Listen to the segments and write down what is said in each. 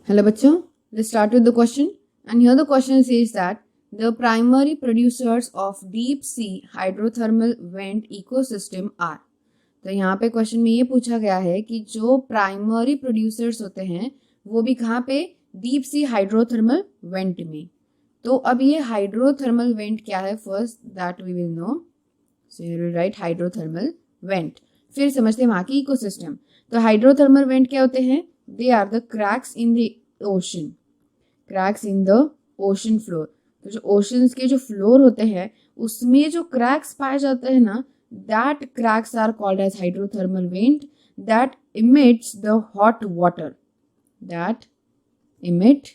Hello बच्चों, let's start with the question. And here the question says that the primary producers of deep sea hydrothermal vent ecosystem are. तो यहाँ पे question में ये पूछा गया है कि जो प्राइमरी प्रोड्यूसर्स होते हैं वो भी कहाँ पे, डीप सी हाइड्रोथर्मल वेंट में. तो अब ये हाइड्रोथर्मल वेंट क्या है, first that we will know. So you will write hydrothermal vent. फिर समझते हैं वहाँ की इकोसिस्टम. तो हाइड्रोथर्मल वेंट क्या होते हैं? They are the cracks in the ocean, cracks in the ocean floor. तो जो ओशंस के जो फ्लोर होते हैं उसमें जो क्रैक्स पाए जाते हैं ना, that cracks are called as hydrothermal vent that emits the hot water, that emits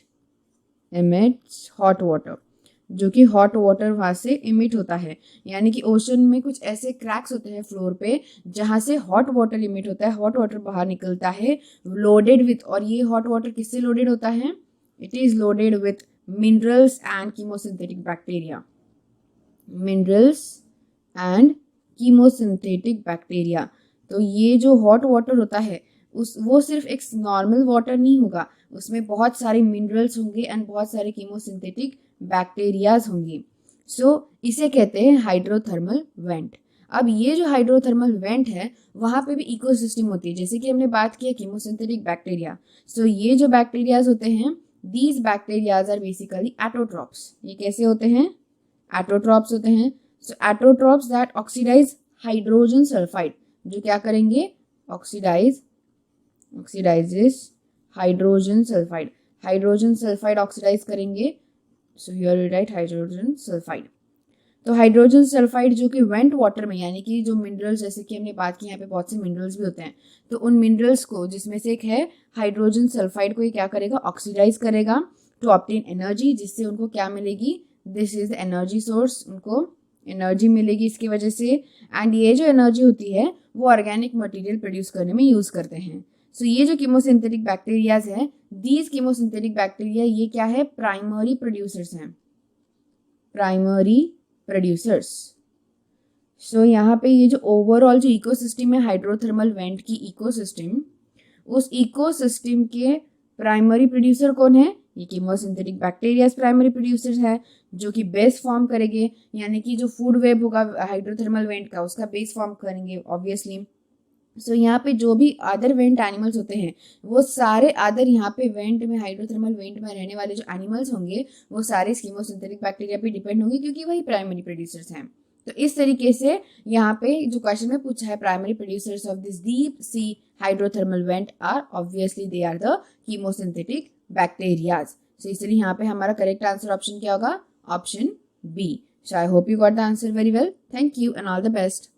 hot water, जो कि हॉट वाटर वहां से इमिट होता है. यानी कि ओशन में कुछ ऐसे क्रैक्स होते हैं फ्लोर पे जहां से हॉट वाटर इमिट होता है, हॉट वाटर बाहर निकलता है लोडेड विथ. और ये हॉट वाटर किससे लोडेड होता है? It is loaded with minerals and chemosynthetic bacteria, minerals and chemosynthetic bacteria. तो ये जो हॉट वाटर होता है वो सिर्फ एक नॉर्मल वाटर नहीं होगा, उसमें बहुत सारे मिनरल्स होंगे एंड बहुत सारे कीमोसिंथेटिक बैक्टीरियाज होंगे. सो इसे कहते हैं हाइड्रोथर्मल वेंट. अब ये जो हाइड्रोथर्मल वेंट है वहां पे भी इकोसिस्टम होती है, जैसे कि हमने बात किया कीमोसिंथेटिक बैक्टीरिया. सो ये जो बैक्टीरियाज होते हैं, दीज बैक्टीरियाज आर बेसिकली एटोट्रॉप्स. ये कैसे होते हैं? एटोट्रॉप्स होते हैं. So autotrophs that oxidize hydrogen sulfide, जो क्या करेंगे? Oxidises hydrogen sulphide, hydrogen sulphide oxidise करेंगे. So here we write hydrogen sulphide. तो हाइड्रोजन सल्फाइड जो कि वेंट वाटर में, यानी कि जो मिनरल्स, जैसे कि हमने बात की यहाँ पे बहुत से मिनरल्स भी होते हैं, तो उन मिनरल्स को, जिसमें से एक है हाइड्रोजन सल्फाइड को, ये क्या करेगा? ऑक्सीडाइज करेगा टू ऑब्टेन एनर्जी, जिससे उनको क्या मिलेगी? This is the energy source, उनको एनर्जी मिलेगी इसकी वजह से. एंड ये जो एनर्जी होती है वो ऑर्गेनिक मटेरियल प्रोड्यूस करने में यूज करते हैं. सो ये जो कीमोसिंथेटिक बैक्टीरियाज हैं, दीज कीमोसिंथेटिक बैक्टीरिया ये क्या है? प्राइमरी प्रोड्यूसर्स हैं, प्राइमरी प्रोड्यूसर्स. सो यहाँ पे ये जो ओवरऑल जो इकोसिस्टम है हाइड्रोथर्मल वेंट की इकोसिस्टम, उस इकोसिस्टम के प्राइमरी प्रोड्यूसर कौन है? ये कीमोसिंथेटिक बैक्टीरियाज प्राइमरी प्रोड्यूसर्स है, जो कि बेस फॉर्म करेंगे. यानी कि जो फूड वेब होगा हाइड्रोथर्मल वेंट का, उसका बेस फॉर्म करेंगे ऑब्वियसली. सो यहाँ पे जो भी अदर वेंट एनिमल्स होते हैं वो सारे अदर यहाँ पे वेंट में, हाइड्रोथर्मल वेंट में रहने वाले जो एनिमल्स होंगे वो सारे कीमोसिंथेटिक बैक्टीरिया पे डिपेंड होंगे, क्योंकि वही प्राइमरी प्रोड्यूसर्स हैं. तो इस तरीके से यहाँ पे जो क्वेश्चन में पूछा है, primary producers of this deep sea hydrothermal vent are obviously they are the chemosynthetic bacterias. So इसलिए यहाँ पे हमारा करेक्ट आंसर ऑप्शन क्या होगा? Option B. So I hope you got the answer very well. Thank you and all the best.